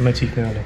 मैं चीखने वाला हूँ।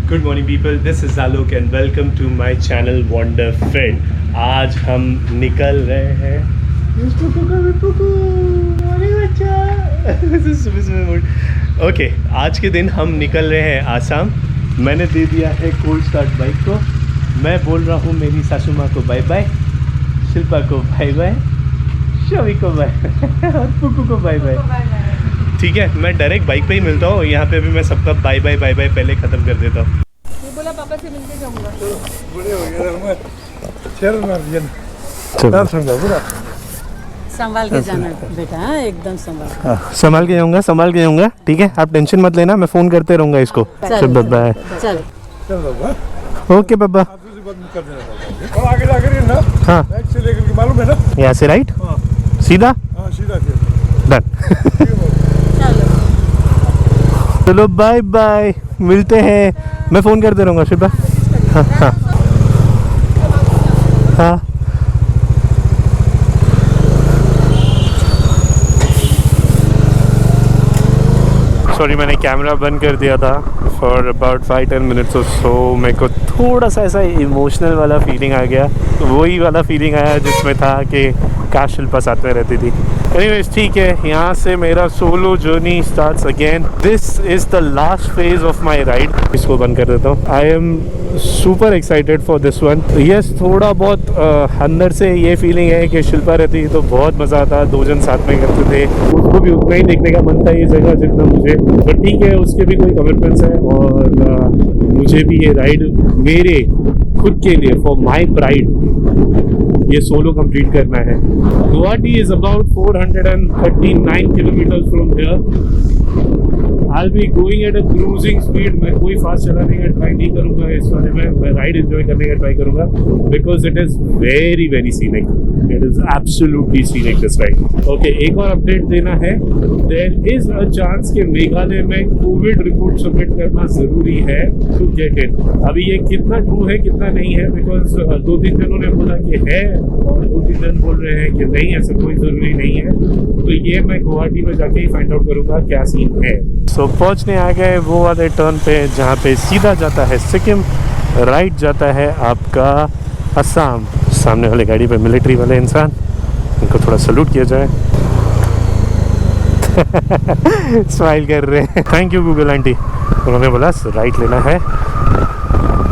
Good morning people, this is Alok and welcome to my channel wonder friend. आज हम निकल रहे हैं ओके, आज के दिन हम निकल रहे हैं आसाम। मैंने दे दिया है कोल्ड स्टार्ट बाइक को। मैं बोल रहा हूँ मेरी सासू माँ को बाय बाय, शिल्पा को बाय बाय, शवी को बाय और पुक्कू को बाय बाय। ठीक है, मैं डायरेक्ट बाइक पे ही मिलता हूँ। यहाँ पे भी मैं सबका बाय बाय पहले ख़त्म कर देता हूँ। बोला पापा से मिलके जाऊंगा। बड़े हो गए चल मार दिया पूरा। संभाल के जाना बेटा, हाँ एकदम संभाल के जाऊंगा। ठीक है, आप टेंशन मत लेना, मैं फ़ोन करते रहूँगा इसको। चल बाय। चल ओके बाबा। आगे जाकर ना, हाँ से लेकर के मालूम है ना, यहाँ से राइट सीधा सीधा डन। चलो बाय बाय, मिलते हैं। मैं फ़ोन करते रहूँगा शिल्पा। हाँ। सॉरी, मैंने कैमरा बंद कर दिया था फॉर अबाउट 5-10 मिनट्स और सो। मेरे को थोड़ा सा ऐसा इमोशनल वाला फीलिंग आ गया। वही वाला फीलिंग आया जिसमें था कि काश शिल्पा साथ में रहती थी। एनीवेज ठीक है, यहाँ से मेरा solo journey starts again. This is the last phase of my ride. इसको बंद कर देता हूँ। I am super excited for this one. Yes, थोड़ा बहुत अंदर से ये फीलिंग है कि शिल्पा रहती तो बहुत मज़ा आता। 2 जन साथ में करते थे, उसको भी उतना ही देखने का मन था ये जगह जितना मुझे। बट ठीक है, उसके भी कोई कमिटमेंट्स है और मुझे भी ये राइड मेरे खुद के लिए, फॉर माई प्राइड, ये सोलो कंप्लीट करना है। Guwahati is about 439 kilometre from here. I'll be going at a cruising speed। मैं कोई फास्ट चलाने का ट्राई नहीं करूँगा इस वाले में। मैं राइड एंजॉय करने का ट्राई करूँगा because it is very very scenic. It is absolutely scenic this ride. Okay, एक और अपडेट देना है। देयर इज अ चांस कि मेघालय में कोविड रिपोर्ट सबमिट करना ज़रूरी है टू गेट इन। अभी ये कितना ट्रू है कितना नहीं है, बिकॉज 2-3 जनों ने बोला कि है और 2-3 जन बोल रहे हैं कि नहीं, ऐसा कोई ज़रूरी नहीं है। तो ये मैं गुवाहाटी में जाके ही फाइंड आउट करूँगा क्या सीन है। सो पहुँचने आ गए वो वाले टर्न पे जहाँ पे सीधा जाता है सिक्किम, राइट जाता है आपका असम। सामने वाले गाड़ी पे मिलिट्री वाले इंसान, उनको थोड़ा सल्यूट किया जाए। स्माइल कर रहे हैं। Thank you Google aunty. उन्होंने बोला राइट लेना है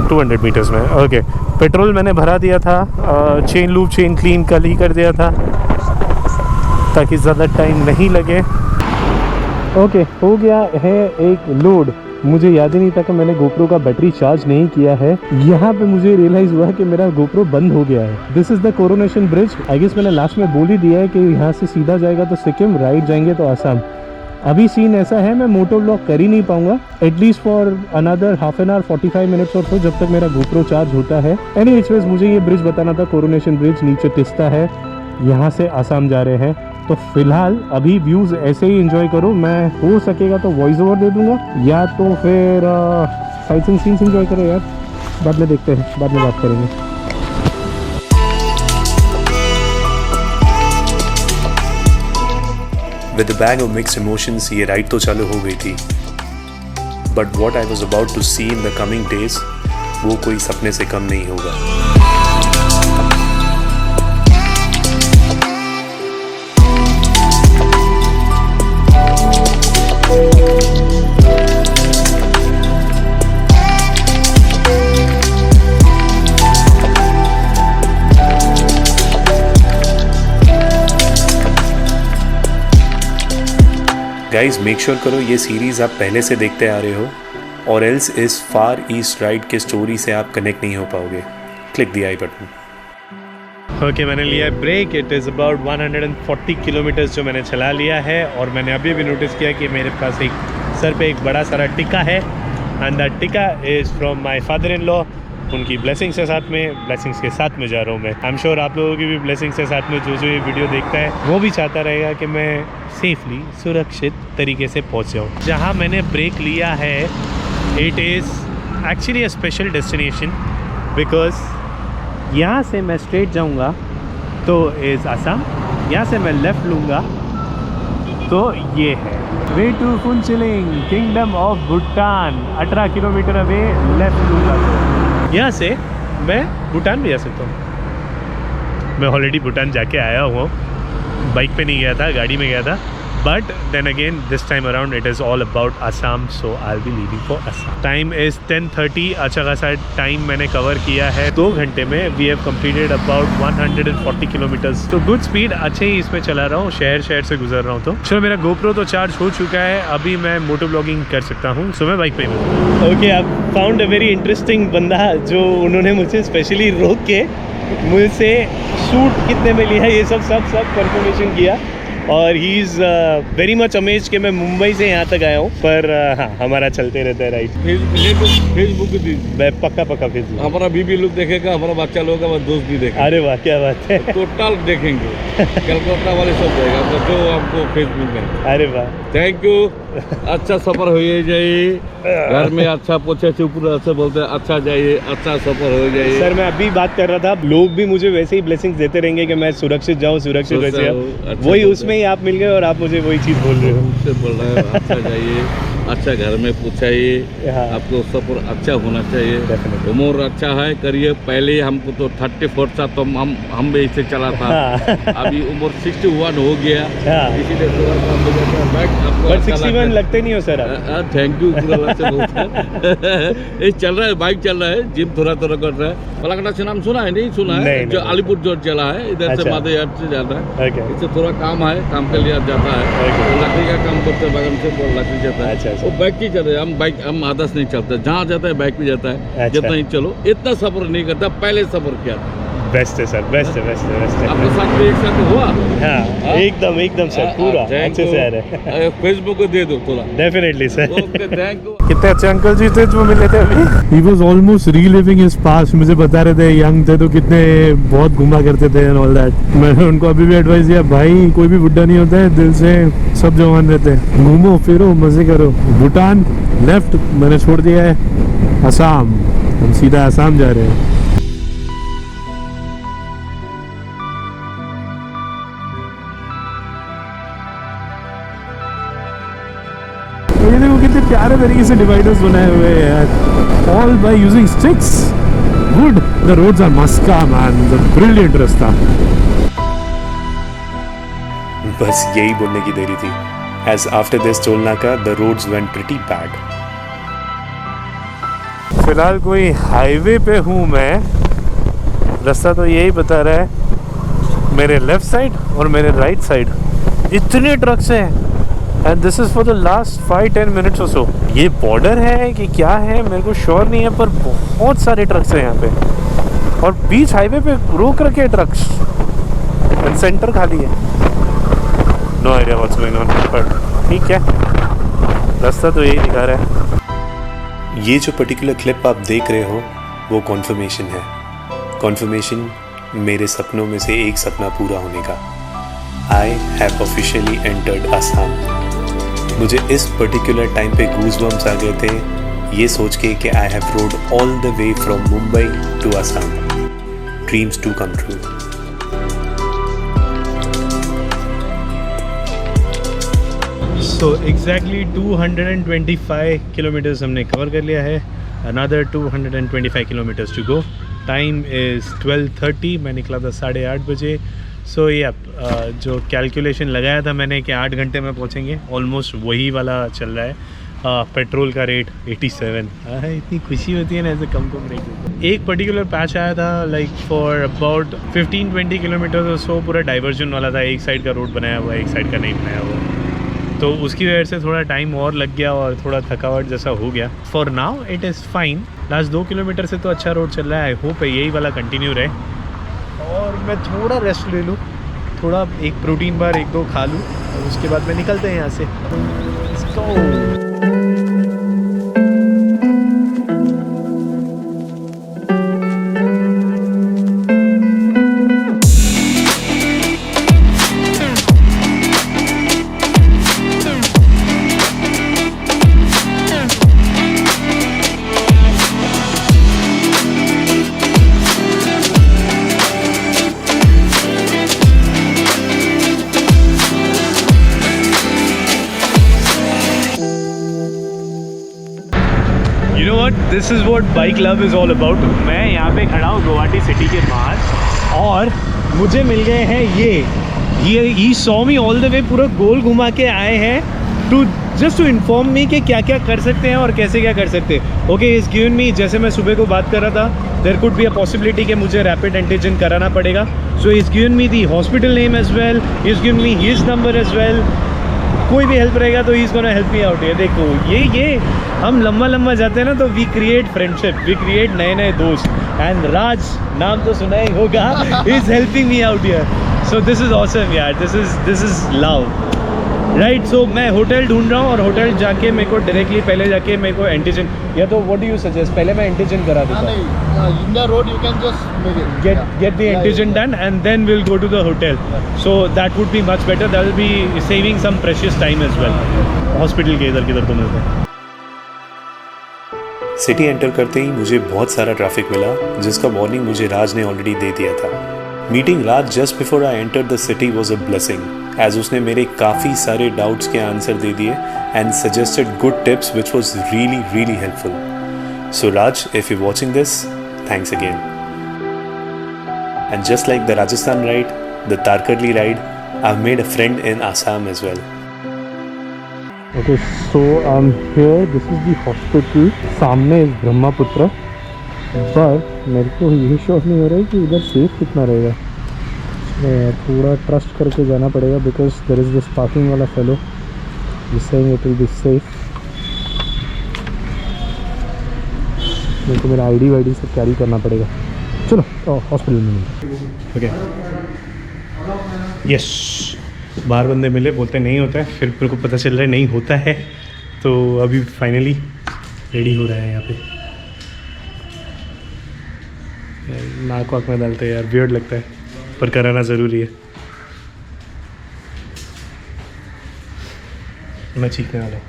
200 मीटर्स में। ओके, पेट्रोल मैंने भरा दिया था। चेन लूप, चेन क्लीन कल ही कर दिया था ताकि ज़्यादा टाइम नहीं लगे। ओके, हो गया है एक लोड। मुझे याद ही नहीं था कि मैंने गोप्रो का बैटरी चार्ज नहीं किया है। यहाँ पे मुझे रियलाइज़ हुआ कि मेरा गोप्रो बंद हो गया है। This is the coronation bridge. I guess मैंने लास्ट में बोल ही दिया है कि यहाँ से सीधा जाएगा तो सिक्किम, राइट जाएंगे तो आसाम। अभी सीन ऐसा है, मैं मोटो व्लॉग कर ही नहीं पाऊंगा at least for another half an hour 45 minutes और so, जब तक मेरा गोप्रो चार्ज होता है। एनीवेज मुझे ये ब्रिज बताना था, कोरोनेशन ब्रिज। नीचे तिस्ता है, यहाँ से आसाम जा रहे हैं। तो फिलहाल अभी व्यूज़ ऐसे ही एंजॉय करो। मैं हो सकेगा तो वॉइस ओवर दे दूंगा या तो फिर साइट सीन्स एंजॉय करो यार। बाद में देखते हैं, बाद में बात करेंगे। With a bag of mixed emotions, ये राइड तो चालू हो गई थी, but what I was about to see in the coming days, वो कोई सपने से कम नहीं होगा। गाइज मेक श्योर करो ये सीरीज़ आप पहले से देखते आ रहे हो और एल्स इस फार ईस्ट राइड के स्टोरी से आप कनेक्ट नहीं हो पाओगे। Click the i button. Okay, मैंने लिया है break. It is about 140 kilometres जो मैंने चला लिया है और मैंने अभी भी नोटिस किया कि मेरे पास एक सर पे एक बड़ा सारा टिक्का है and that tikka is from my father in law. उनकी ब्लेसिंग्स के साथ में जा रहा हूँ मैं। आई एम श्योर आप लोगों की भी ब्लेसिंग्स के साथ में जो ये वीडियो देखता है वो भी चाहता रहेगा कि मैं सेफली सुरक्षित तरीके से पहुँच जाऊँ। जहाँ मैंने ब्रेक लिया है it is actually a special destination because यहाँ से मैं स्ट्रेट जाऊँगा तो इज़ असम, यहाँ से मैं लेफ़्ट लूँगा तो ये है way to Phuentsholing kingdom of Bhutan. 18 kilometre away left लूँगा तो यहाँ से मैं भूटान भी जा सकता हूँ। मैं ऑलरेडी भूटान जाके आया हूँ, बाइक पे नहीं गया था, गाड़ी में गया था। But then again this time around it is all about Assam, so I will be leaving for Assam. Time is 10:30। अच्छा खासा टाइम मैंने कवर किया है 2 घंटे में। We have completed about 140 kilometres. तो गुड स्पीड, अच्छे ही इसमें चला रहा हूँ, शहर से गुजर रहा हूँ। तो चलो मेरा गोप्रो तो चार्ज हो चुका है, अभी मैं मोटो ब्लॉगिंग कर सकता हूँ। सो मैं बाइक पे हूँ। Okay, I found a very interesting बंदा जो उन्होंने मुझे स्पेशली रोक के मुझसे सूट कितने में लिया ये सब कंफर्मेशन किया। और he is very much amaze कि मैं मुंबई से यहाँ तक आया हूँ। पर हाँ, हमारा चलते रहता है राइड। फेसबुक पक्का फेसबुक। हमारा बीबी लोग देखेगा, हमारा बच्चा लोग का दोस्त भी देखेगा। अरे वाह, क्या बात है। टोटल देखेंगे, कलकत्ता वाले सब देगा तो जो आपको फेसबुक में। अरे वाह, थैंक यू। अच्छा सफर हो जाइए, घर में अच्छा पूछे पूरा अच्छा बोलते हैं, अच्छा जाइए, अच्छा सफर हो जाइए। सर मैं अभी बात कर रहा था, लोग भी मुझे वैसे ही ब्लेसिंग्स देते रहेंगे कि मैं सुरक्षित जाऊँ, सुरक्षित वैसे अच्छा वही उसमें ही आप मिल गए और आप मुझे वही चीज़ बोल रहे हो। उससे बोल रहे हो अच्छा जाइए, अच्छा घर में पूछाइए, हाँ। आपको सफर अच्छा होना चाहिए। Definitely। उम्र अच्छा है, करिए। पहले हमको तो 34 था तो हम भी ऐसे चला था। हाँ। अभी उम्र 61 हो गया, हाँ। इसीलिए थोड़ा सा मुझे बैक आपको बट अच्छा 61 लगता लगते नहीं हो सर आप। थैंक यू, पूरा अच्छा ये चल रहा है, बाइक चल रहा है, जिम थोड़ा कर रहा है। पलाकटा से नाम सुना है? नहीं सुना है? नहीं, जो नहीं। अलीपुर जो चला है, इधर से अच्छा। माधेयाट से जाता है। Okay। इससे थोड़ा काम है, काम के लिए जाता है। Okay। तो लकड़ी का काम करते हैं, बगल से वो लकड़ी जाता है। अच्छा। वो बाइक की चल रहे हैं, हम आदर्श नहीं चलते, जहाँ जाता है बाइक भी जाता है। अच्छा। जितना ही चलो, इतना सफर नहीं करता, पहले सफर किया था। बेस्ट है सर, बेस्ट है। आपके साथ भी एक साथ हुआ? हाँ, एकदम सर, पूरा अच्छे से आ रहे हैं। फेसबुक को दे दो थोड़ा। Definitely sir. Okay, thank you. कितने अच्छे अंकल जी थे जो मिले थे अभी। He was almost reliving his past। मुझे बता रहे थे यंग थे तो कितने बहुत घूमा करते थे and all that। मैंने उनको अभी भी एडवाइस दिया, भाई कोई भी बुढ़ा नहीं होता है, दिल से सब जवान रहते हैं, घूमो फिरो मजे करो। भूटान लेफ्ट मैंने छोड़ दिया है, असम हम सीधा असम जा रहे हैं। ये देखो कितने प्यारे तरीके से डिवाइडर्स बनाए हुए हैं यार, all by using sticks. Good, the roads are मस्का मैन, द ब्रिलियंट रास्ता। बस यही बोलने की देरी थी, as after this टोल नाका the roads went pretty bad। फिलहाल कोई हाईवे पे हूँ मैं, रास्ता तो यही बता रहा है, मेरे लेफ्ट साइड और मेरे राइट साइड इतने ट्रक्स हैं and this is for the last 5-10 minutes और सो। ये बॉर्डर है कि क्या है मेरे को श्योर नहीं है, पर बहुत सारे ट्रक्स हैं यहाँ पे और बीच हाईवे पे रोक रखे ट्रक्स एंड सेंटर खाली है। No idea what's going on, but ठीक है, रास्ता तो यही दिखा रहा है। ये जो पर्टिकुलर क्लिप आप देख रहे हो वो कॉन्फर्मेशन है। कॉन्फर्मेशन मेरे सपनों में से एक सपना पूरा होने का। I have officially entered Assam. मुझे इस पर्टिकुलर टाइम पे गूज़बम्प्स आ गए थे ये सोच के कि I have rode all the way from Mumbai to Assam. Dreams to come true. So exactly 225 kilometres हमने कवर कर लिया है, another 225 kilometres to go. Time is 12:30, मैं निकला था 8:30 बजे। सो ये जो कैलकुलेशन लगाया था मैंने कि 8 घंटे में पहुंचेंगे, ऑलमोस्ट वही वाला चल रहा है। पेट्रोल का रेट 87। इतनी खुशी होती है ना ऐसे कम रेट। एक पर्टिकुलर पैच आया था लाइक फॉर अबाउट 15-20 किलोमीटर और सो, पूरा डाइवर्जन वाला था, एक साइड का रोड बनाया हुआ है, एक साइड का नहीं बनाया हुआ है, तो उसकी वजह से थोड़ा टाइम और लग गया और थोड़ा थकावट जैसा हो गया। For now it is fine. Last 2 kilometre से तो अच्छा रोड चल रहा है, आई होप यही वाला कंटिन्यू रहे और मैं थोड़ा रेस्ट ले लूँ, थोड़ा एक प्रोटीन बार 1-2 खा लूँ और उसके बाद मैं निकलते हैं यहाँ से। Let's go। what? This is what bike love is all about. मैं यहाँ पे खड़ा हूँ गुवाहाटी सिटी के बाहर और मुझे मिल गए हैं ये he saw me all the way, पूरा गोल घुमा के आए हैं to just to inform me कि क्या क्या कर सकते हैं और कैसे क्या कर सकते हैं. Okay, he's given me, जैसे मैं सुबह को बात कर रहा था, there could be a possibility कि मुझे रैपिड एंटीजन कराना पड़ेगा. So he's given me the hospital name as well, he's given me his number as well. कोई भी हेल्प रहेगा तो he's gonna help me out. ये देखो ये हम लम्बा जाते हैं ना तो we create friendship, we create नए दोस्त. And Raj, नाम तो सुना ही होगा, he's helping me out here. So this is awesome यार, this is love. राइट. सो मैं होटल ढूंढ रहा हूँ और होटल जाके मेरे को डायरेक्टली पहले जाके मेरे को एंटीजन, या तो व्हाट डू यू सजेस्ट, पहले मैं एंटीजन करा देता हूँ. In the road you can just make it. Get the antigen done and then we'll go to the hotel. So that would be much better. That will be saving some precious time as well. Hospital के इधर किधर तो मिलते हैं. City enter करते ही मुझे बहुत सारा ट्रैफिक मिला, जिसका वार्निंग मुझे राज ने ऑलरेडी दे दिया था. Meeting Raj just before I enter the city was a blessing, as उसने मेरे काफ़ी सारे डाउट्स के आंसर दे दिए and suggested good tips which was really helpful. So Raj, if you watching this, thanks again. And just like the Rajasthan ride, the Tarkarli ride, I've made a friend in Assam as well. Okay, so I'm here. This is the hospital. सामने is Brahmaputra. But मेरे को ये sure नहीं हो रहा है कि इधर सेफ कितना रहेगा. थोड़ा ट्रस्ट करके जाना पड़ेगा because there is this parking वाला fellow. He's saying it will be safe. मेरे को मेरा आईडी वाईडी सब कैरी करना पड़ेगा. चलो हॉस्पिटल में मिलते. Okay, yes. बाहर बंदे मिले, बोलते नहीं होता है, फिर मेरे को पता चल रहा है नहीं होता है. तो अभी फाइनली रेडी हो रहा है यहाँ पे. नाक वाक में डालते हैं यार, वियर्ड लगता है, पर कराना ज़रूरी है. मैं चीखने वाला हूँ.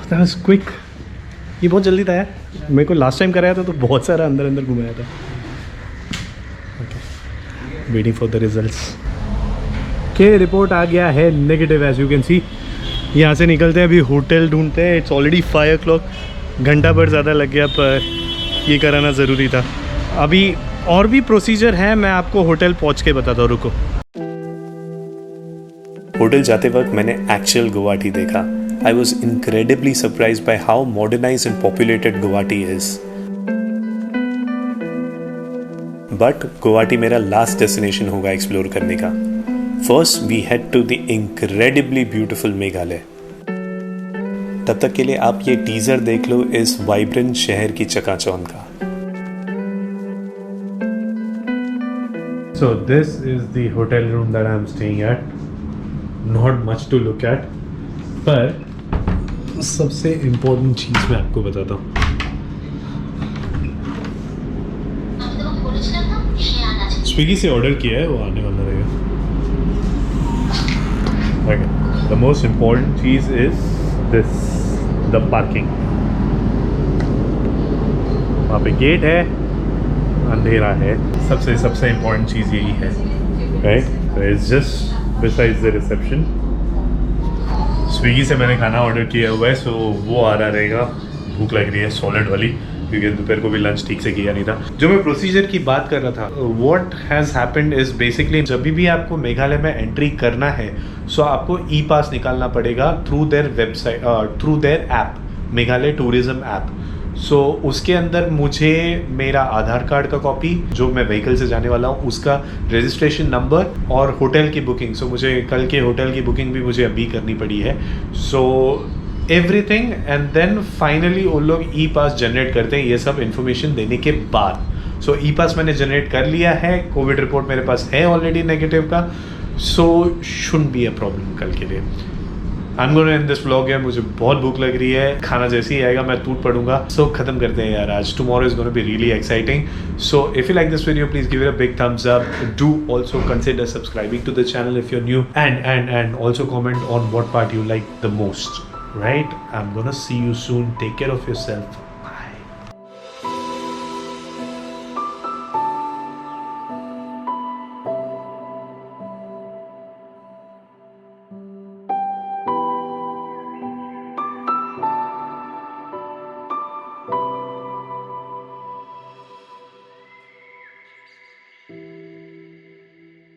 That was quick. ये बहुत जल्दी था यार. मेरे को लास्ट टाइम कराया था तो बहुत सारा अंदर घुमाया था. Waiting for the results. के रिपोर्ट आ गया है negative, as you can see. यहाँ से निकलते हैं, अभी होटल ढूंढते हैं. It's already 5 o'clock. घंटा भर ज़्यादा लग गया, पर ये कराना ज़रूरी था. अभी और भी प्रोसीजर है, मैं आपको होटल पहुँच के बताता हूँ. रुको. होटल जाते वक्त मैंने एक्चुअल गुवाहाटी देखा. I was incredibly surprise by how modernised and populated Guwahati is. But Guwahati मेरा लास्ट डेस्टिनेशन होगा एक्सप्लोर करने का. First we head to the incredibly beautiful Meghalaya. तब तक के लिए आप ये टीजर देख लो इस वाइब्रेंट शहर की चकाचौंध का. So this is the hotel room that I am staying at. Not much to look at, पर सबसे इम्पोर्टेंट चीज़ मैं आपको बताता हूँ. स्विगी से ऑर्डर किया है, वो आने वाला रहेगा. Okay. The most important cheese is this, the parking. वहाँ पे गेट है, अंधेरा है. सबसे इम्पोर्टेंट चीज़ यही है, right? So it's just besides the reception. Swiggy से मैंने खाना ऑर्डर किया हुआ है, सो वो आ रहा रहेगा. भूख लग रही है सॉलिड वाली, क्योंकि दोपहर को भी लंच ठीक से किया नहीं था. जो मैं प्रोसीजर की बात कर रहा था, what has happened is basically जब भी आपको मेघालय में एंट्री करना है, सो आपको ई पास निकालना पड़ेगा through their website, through their app, Meghalaya tourism app. So उसके अंदर मुझे मेरा आधार कार्ड का कॉपी, जो मैं व्हीकल से जाने वाला हूँ उसका रजिस्ट्रेशन नंबर, और होटल की बुकिंग. सो मुझे कल के होटल की बुकिंग भी मुझे अभी करनी पड़ी है. So everything, and then finally वो लोग ई पास जनरेट करते हैं ये सब इन्फॉर्मेशन देने के बाद. सो ई पास मैंने जनरेट कर लिया है. कोविड रिपोर्ट मेरे पास है ऑलरेडी नेगेटिव का. So should be a problem कल के लिए. I am going to end this vlog है. मुझे बहुत भूख लग रही है, खाना जैसे ही आएगा मैं टूट पड़ूंगा. सो खत्म करते हैं यार आज. Tomorrow is going to be really exciting. So if you like this video, please give it a big thumbs up. Do also consider subscribing to the channel if you are new, and also comment on what part you like the most. Right? I'm gonna see you soon. Take care of yourself.